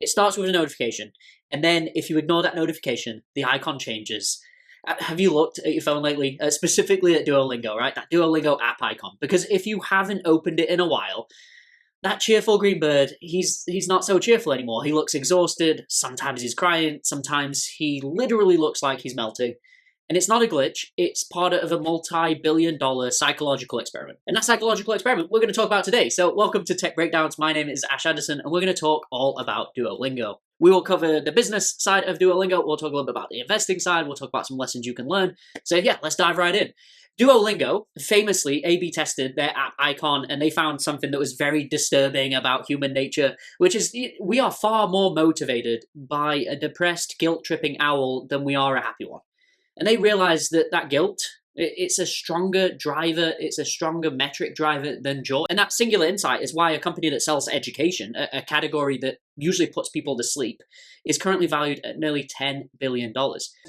It starts with a notification, and then if you ignore that notification, the icon changes. Have you looked at your phone lately, specifically at Duolingo, right? That Duolingo app icon. Because if you haven't opened it in a while, that cheerful green bird, he's not so cheerful anymore. He looks exhausted, sometimes he's crying, sometimes he literally looks like he's melting. And it's not a glitch, it's part of a multi-billion-dollar psychological experiment. And that psychological experiment we're going to talk about today. So welcome to Tech Breakdowns. My name is Ash Anderson, and we're going to talk all about Duolingo. We will cover the business side of Duolingo, we'll talk a little bit about the investing side, we'll talk about some lessons you can learn. So yeah, let's dive right in. Duolingo famously A/B tested their app icon, and they found something that was very disturbing about human nature, which is we are far more motivated by a depressed, guilt-tripping owl than we are a happy one. And they realized that that guilt, it's a stronger driver, it's a stronger metric driver than joy. And that singular insight is why a company that sells education, a category that usually puts people to sleep, is currently valued at nearly $10 billion.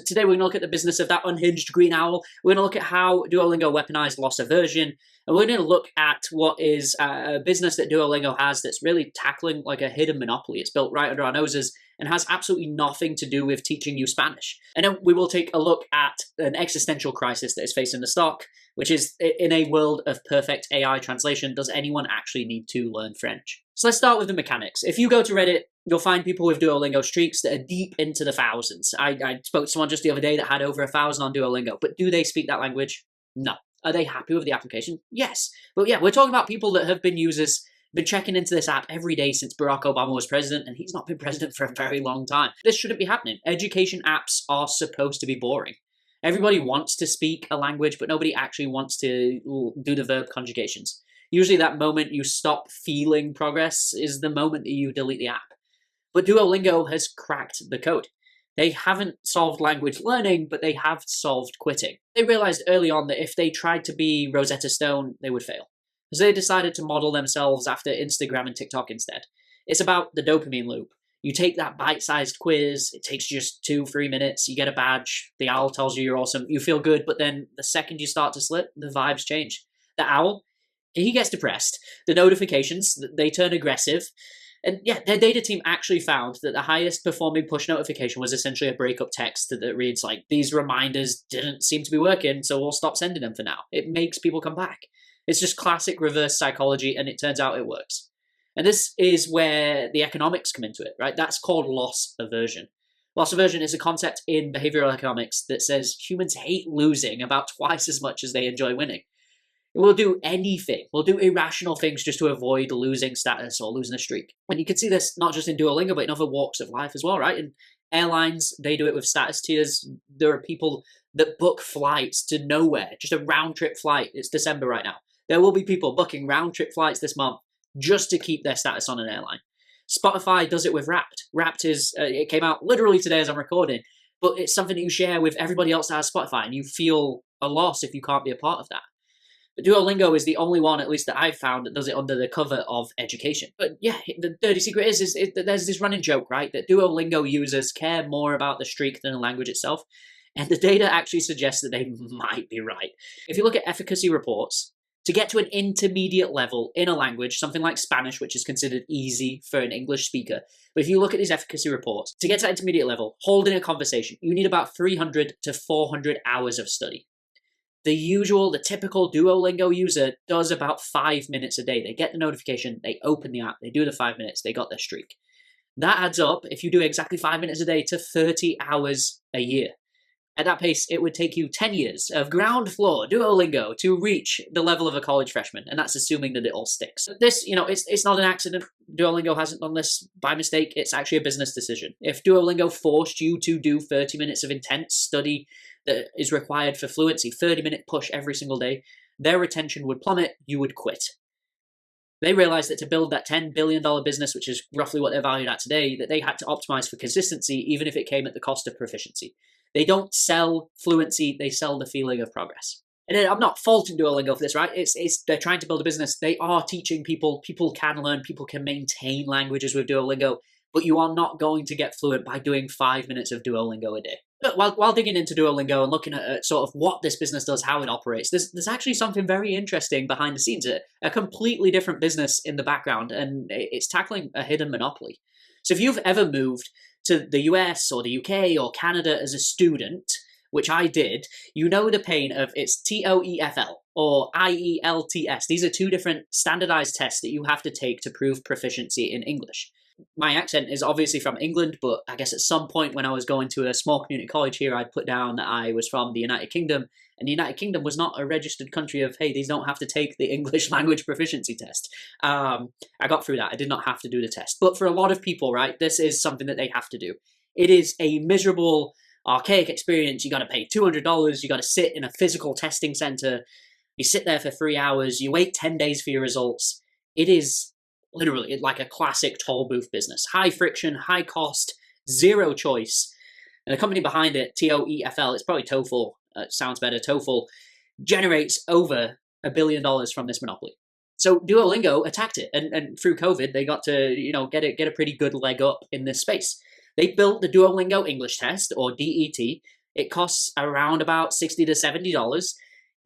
Today we're going to look at the business of that unhinged green owl. We're going to look at how Duolingo weaponized loss aversion. And we're going to look at what is a business that Duolingo has that's really tackling like a hidden monopoly. It's built right under our noses and has absolutely nothing to do with teaching you Spanish. And then we will take a look at an existential crisis that is facing the stock, which is, in a world of perfect AI translation, does anyone actually need to learn French? So let's start with the mechanics. If you go to Reddit, you'll find people with Duolingo streaks that are deep into the thousands. I spoke to someone just the other day that had over 1,000 on Duolingo, but do they speak that language? No. Are they happy with the application? Yes. But yeah, we're talking about people that have been users, been checking into this app every day since Barack Obama was president, and he's not been president for a very long time. This shouldn't be happening. Education apps are supposed to be boring. Everybody wants to speak a language, but nobody actually wants to do the verb conjugations. Usually that moment you stop feeling progress is the moment that you delete the app. But Duolingo has cracked the code. They haven't solved language learning, but they have solved quitting. They realized early on that if they tried to be Rosetta Stone, they would fail. So they decided to model themselves after Instagram and TikTok instead. It's about the dopamine loop. You take that bite-sized quiz, it takes just 2-3 minutes, you get a badge, the owl tells you you're awesome, you feel good, but then the second you start to slip, the vibes change. The owl, he gets depressed. The notifications, they turn aggressive. And yeah, their data team actually found that the highest performing push notification was essentially a breakup text that reads like, these reminders didn't seem to be working, so we'll stop sending them for now. It makes people come back. It's just classic reverse psychology, and it turns out it works. And this is where the economics come into it, right? That's called loss aversion. Loss aversion is a concept in behavioral economics that says humans hate losing about twice as much as they enjoy winning. We'll do anything. We'll do irrational things just to avoid losing status or losing a streak. And you can see this not just in Duolingo, but in other walks of life as well, right? In airlines, they do it with status tiers. There are people that book flights to nowhere, just a round-trip flight. It's December right now. There will be people booking round-trip flights this month just to keep their status on an airline. Spotify does it with Wrapped. Wrapped is, it came out literally today as I'm recording, but it's something that you share with everybody else that has Spotify, and you feel a loss if you can't be a part of that. But Duolingo is the only one, at least that I've found, that does it under the cover of education. But yeah, the dirty secret is that there's this running joke, right? That Duolingo users care more about the streak than the language itself. And the data actually suggests that they might be right. If you look at efficacy reports, to get to an intermediate level in a language, something like Spanish, which is considered easy for an English speaker, but if you look at these efficacy reports, to get to that intermediate level, holding a conversation, you need about 300 to 400 hours of study. The typical Duolingo user does about 5 minutes a day. They get the notification, they open the app, they do the 5 minutes, they got their streak. That adds up, if you do exactly 5 minutes a day, to 30 hours a year. At that pace, it would take you 10 years of ground floor Duolingo to reach the level of a college freshman, and that's assuming that it all sticks. This, it's not an accident. Duolingo hasn't done this by mistake. It's actually a business decision. If Duolingo forced you to do 30 minutes of intense study that is required for fluency, 30-minute push every single day, their retention would plummet, you would quit. They realized that to build that $10 billion business, which is roughly what they're valued at today, that they had to optimize for consistency, even if it came at the cost of proficiency. They don't sell fluency, they sell the feeling of progress. And I'm not faulting Duolingo for this, right? They're trying to build a business. They are teaching people can learn, people can maintain languages with Duolingo, but you are not going to get fluent by doing 5 minutes of Duolingo a day. But while digging into Duolingo and looking at sort of what this business does, how it operates, there's actually something very interesting behind the scenes, a completely different business in the background, and it's tackling a hidden monopoly. So if you've ever moved to the US or the UK or Canada as a student, which I did, you know the pain of it's TOEFL or IELTS. These are two different standardized tests that you have to take to prove proficiency in English. My accent is obviously from England, but I guess at some point when I was going to a small community college here, I'd put down that I was from the United Kingdom, and the United Kingdom was not a registered country of, hey, these don't have to take the English language proficiency test. I got through that. I did not have to do the test. But for a lot of people, right, this is something that they have to do. It is a miserable, archaic experience. You got to pay $200. You got to sit in a physical testing center. You sit there for 3 hours. You wait 10 days for your results. It is literally like a classic toll booth business. High friction, high cost, zero choice. And the company behind it, TOEFL, it's probably TOEFL, sounds better, TOEFL, generates over $1 billion from this monopoly. So Duolingo attacked it, and through COVID, they got to get a pretty good leg up in this space. They built the Duolingo English Test, or DET. It costs around about $60 to $70.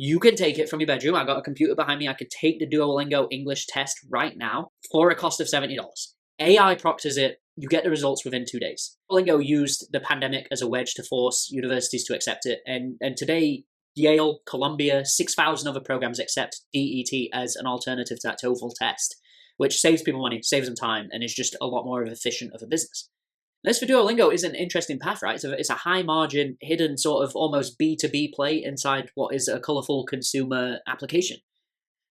You can take it from your bedroom. I got a computer behind me. I could take the Duolingo English Test right now for a cost of $70. AI proctors it. You get the results within 2 days. Duolingo used the pandemic as a wedge to force universities to accept it. And today, Yale, Columbia, 6,000 other programs accept DET as an alternative to that TOEFL test, which saves people money, saves them time, and is just a lot more efficient of a business. This for Duolingo is an interesting path, right? It's a high margin, hidden sort of almost B2B play inside what is a colorful consumer application.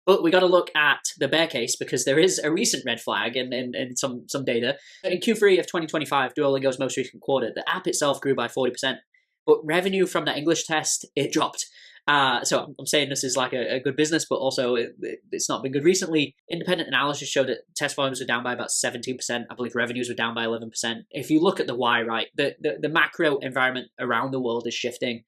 But we got to look at the bear case because there is a recent red flag and some data. In Q3 of 2025, Duolingo's most recent quarter, the app itself grew by 40%, but revenue from the English test, it dropped. So I'm saying this is like a good business, but also it's not been good recently. Independent analysis showed that test volumes were down by about 17%. I believe revenues were down by 11%. If you look at the why, right, the macro environment around the world is shifting.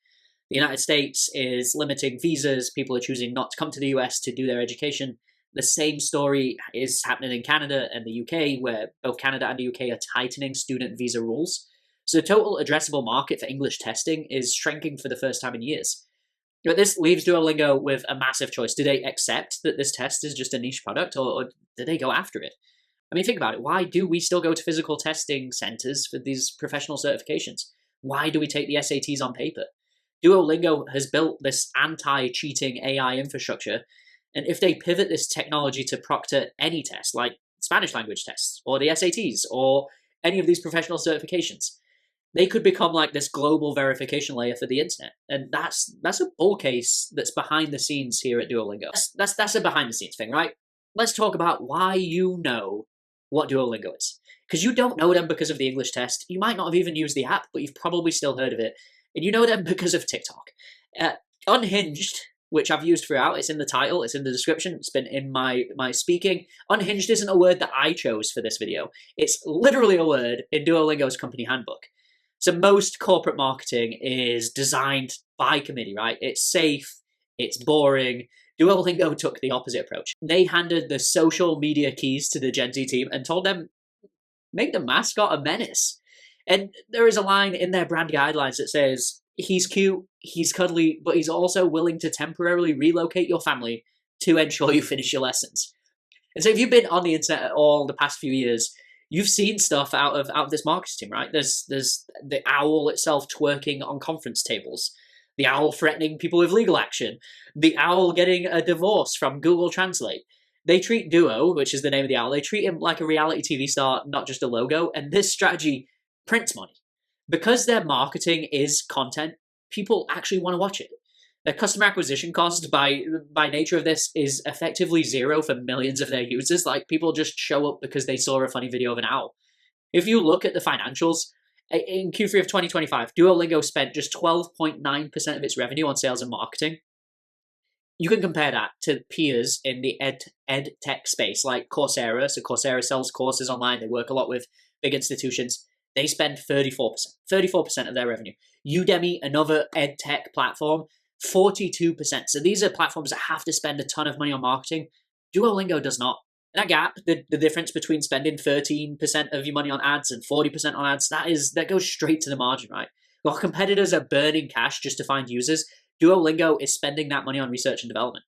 The United States is limiting visas. People are choosing not to come to the US to do their education. The same story is happening in Canada and the UK, where both Canada and the UK are tightening student visa rules. So the total addressable market for English testing is shrinking for the first time in years. But this leaves Duolingo with a massive choice. Do they accept that this test is just a niche product, or do they go after it? I mean, think about it. Why do we still go to physical testing centers for these professional certifications? Why do we take the SATs on paper? Duolingo has built this anti-cheating AI infrastructure, and if they pivot this technology to proctor any test, like Spanish language tests, or the SATs, or any of these professional certifications, they could become like this global verification layer for the internet. And that's a bull case that's behind the scenes here at Duolingo. That's a behind the scenes thing, right? Let's talk about why you know what Duolingo is. Because you don't know them because of the English test. You might not have even used the app, but you've probably still heard of it. And you know them because of TikTok. Unhinged, which I've used throughout, it's in the title, it's in the description, it's been in my speaking. Unhinged isn't a word that I chose for this video. It's literally a word in Duolingo's company handbook. So most corporate marketing is designed by committee, right? It's safe, it's boring. Duolingo took the opposite approach. They handed the social media keys to the Gen Z team and told them, make the mascot a menace. And there is a line in their brand guidelines that says, he's cute, he's cuddly, but he's also willing to temporarily relocate your family to ensure you finish your lessons. And so if you've been on the internet at all the past few years, you've seen stuff out of this marketing team, right? There's the owl itself twerking on conference tables, the owl threatening people with legal action, the owl getting a divorce from Google Translate. They treat Duo, which is the name of the owl, they treat him like a reality TV star, not just a logo, and this strategy prints money. Because their marketing is content, people actually want to watch it. The customer acquisition cost by nature of this is effectively zero for millions of their users. Like, people just show up because they saw a funny video of an owl. If you look at the financials, in Q3 of 2025, Duolingo spent just 12.9% of its revenue on sales and marketing. You can compare that to peers in the ed tech space, like Coursera. So Coursera sells courses online. They work a lot with big institutions. They spend 34% of their revenue. Udemy, another ed tech platform, 42%. So these are platforms that have to spend a ton of money on marketing. Duolingo does not. That gap, the difference between spending 13% of your money on ads and 40% on ads, that goes straight to the margin, right? While competitors are burning cash just to find users, Duolingo is spending that money on research and development.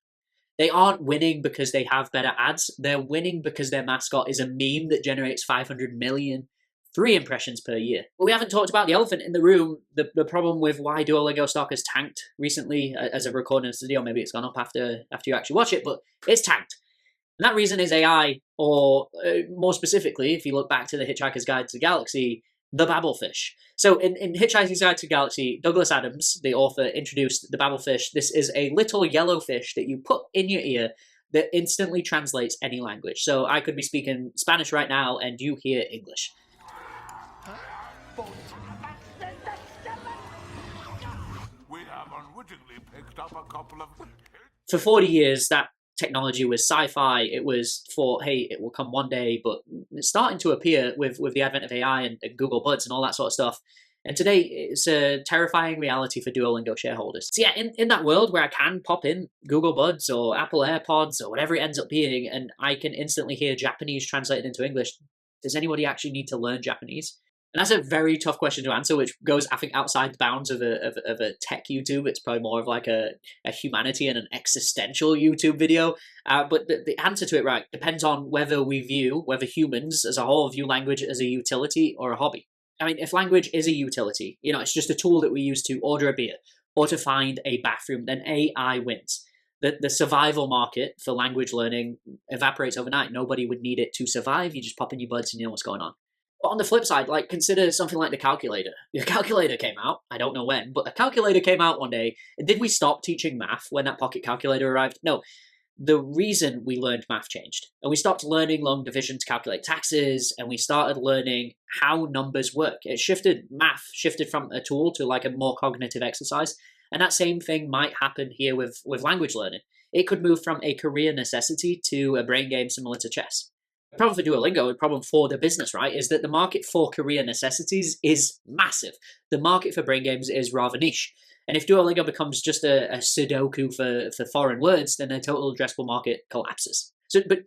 They aren't winning because they have better ads. They're winning because their mascot is a meme that generates 500 million 3 impressions per year. But we haven't talked about the elephant in the room, the problem with why Duolingo stock has tanked recently. As of recording this video, maybe it's gone up after you actually watch it, but it's tanked. And that reason is AI, or more specifically, if you look back to the Hitchhiker's Guide to the Galaxy, the Babelfish. So in Hitchhiker's Guide to the Galaxy, Douglas Adams, the author, introduced the Babelfish. This is a little yellow fish that you put in your ear that instantly translates any language. So I could be speaking Spanish right now and you hear English. We have unwittingly picked up a couple of... For 40 years, that technology was sci-fi. It was for, hey, it will come one day, but it's starting to appear with the advent of AI and Google Buds and all that sort of stuff. And today, it's a terrifying reality for Duolingo shareholders. So yeah, in that world where I can pop in Google Buds or Apple AirPods or whatever it ends up being, and I can instantly hear Japanese translated into English, does anybody actually need to learn Japanese? And that's a very tough question to answer, which goes, I think, outside the bounds of a tech YouTube. It's probably more of like a humanity and an existential YouTube video. But the answer to it, right, depends on whether humans as a whole view language as a utility or a hobby. I mean, if language is a utility, it's just a tool that we use to order a beer or to find a bathroom, then AI wins. The survival market for language learning evaporates overnight. Nobody would need it to survive. You just pop in your buds and you know what's going on. But on the flip side, like, consider something like the calculator. The calculator came out, I don't know when, but a calculator came out one day. Did we stop teaching math when that pocket calculator arrived? No. The reason we learned math changed. And we stopped learning long division to calculate taxes, and we started learning how numbers work. Math shifted from a tool to like a more cognitive exercise. And that same thing might happen here with language learning. It could move from a career necessity to a brain game similar to chess. The problem for Duolingo, the problem for the business, right, is that the market for career necessities is massive. The market for brain games is rather niche. And if Duolingo becomes just a Sudoku for foreign words, then their total addressable market collapses. But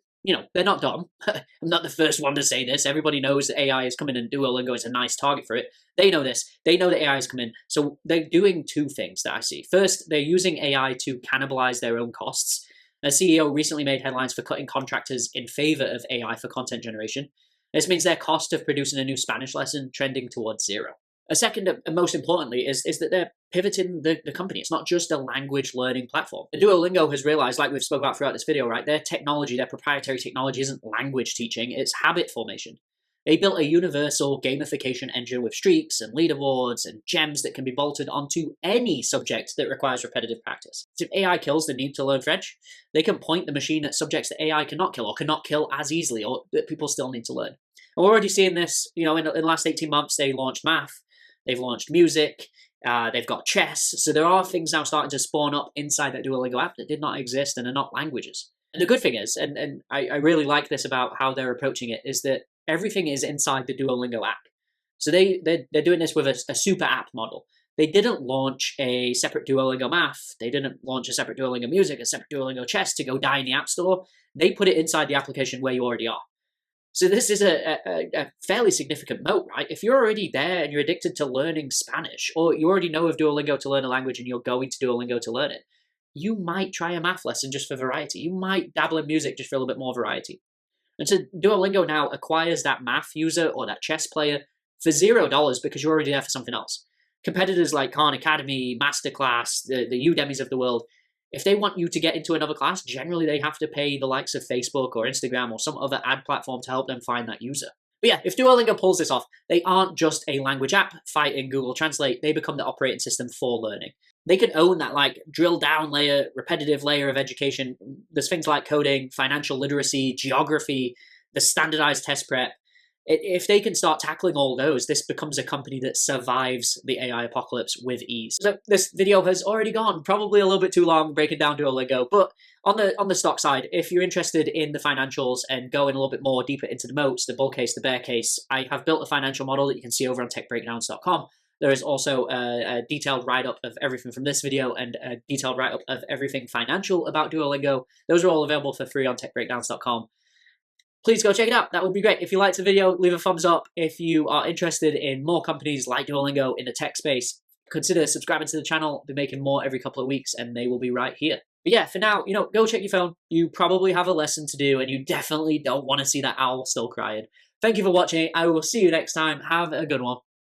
they're not dumb. I'm not the first one to say this. Everybody knows that AI is coming and Duolingo is a nice target for it. They know this. They know that AI is coming. So they're doing 2 things that I see. First, they're using AI to cannibalize their own costs. A CEO recently made headlines for cutting contractors in favor of AI for content generation. This means their cost of producing a new Spanish lesson trending towards 0. A second, and most importantly, is that they're pivoting the company. It's not just a language learning platform. Duolingo has realized, like we've spoke about throughout this video, right, their technology, their proprietary technology isn't language teaching, it's habit formation. They built a universal gamification engine with streaks and leaderboards and gems that can be bolted onto any subject that requires repetitive practice. So if AI kills the need to learn French, they can point the machine at subjects that AI cannot kill or cannot kill as easily, or that people still need to learn. And we're already seeing this, in the last 18 months, they launched math, they've launched music, they've got chess. So there are things now starting to spawn up inside that Duolingo app that did not exist and are not languages. And the good thing is, and I really like this about how they're approaching it, is that everything is inside the Duolingo app. So they're doing this with a super app model. They didn't launch a separate Duolingo math. They didn't launch a separate Duolingo music, a separate Duolingo chess to go die in the app store. They put it inside the application where you already are. So this is a fairly significant moat, right? If you're already there and you're addicted to learning Spanish, or you already know of Duolingo to learn a language and you're going to Duolingo to learn it, you might try a math lesson just for variety. You might dabble in music just for a little bit more variety. And so Duolingo now acquires that math user or that chess player for $0 because you're already there for something else. Competitors like Khan Academy, Masterclass, the Udemys of the world, if they want you to get into another class, generally they have to pay the likes of Facebook or Instagram or some other ad platform to help them find that user. But yeah, if Duolingo pulls this off, they aren't just a language app fighting Google Translate, they become the operating system for learning. They can own that drill down layer, repetitive layer of education. There's things like coding, financial literacy, geography, the standardized test prep. If they can start tackling all those, this becomes a company that survives the AI apocalypse with ease. So this video has already gone probably a little bit too long breaking down Duolingo, but on the stock side, if you're interested in the financials and going a little bit more deeper into the moats, the bull case, the bear case, I have built a financial model that you can see over on techbreakdowns.com. There is also a detailed write-up of everything from this video and a detailed write-up of everything financial about Duolingo. Those are all available for free on techbreakdowns.com. Please go check it out. That would be great. If you liked the video, leave a thumbs up. If you are interested in more companies like Duolingo in the tech space, consider subscribing to the channel. I'll be making more every couple of weeks and they will be right here. But yeah, for now, go check your phone. You probably have a lesson to do and you definitely don't want to see that owl still crying. Thank you for watching. I will see you next time. Have a good one.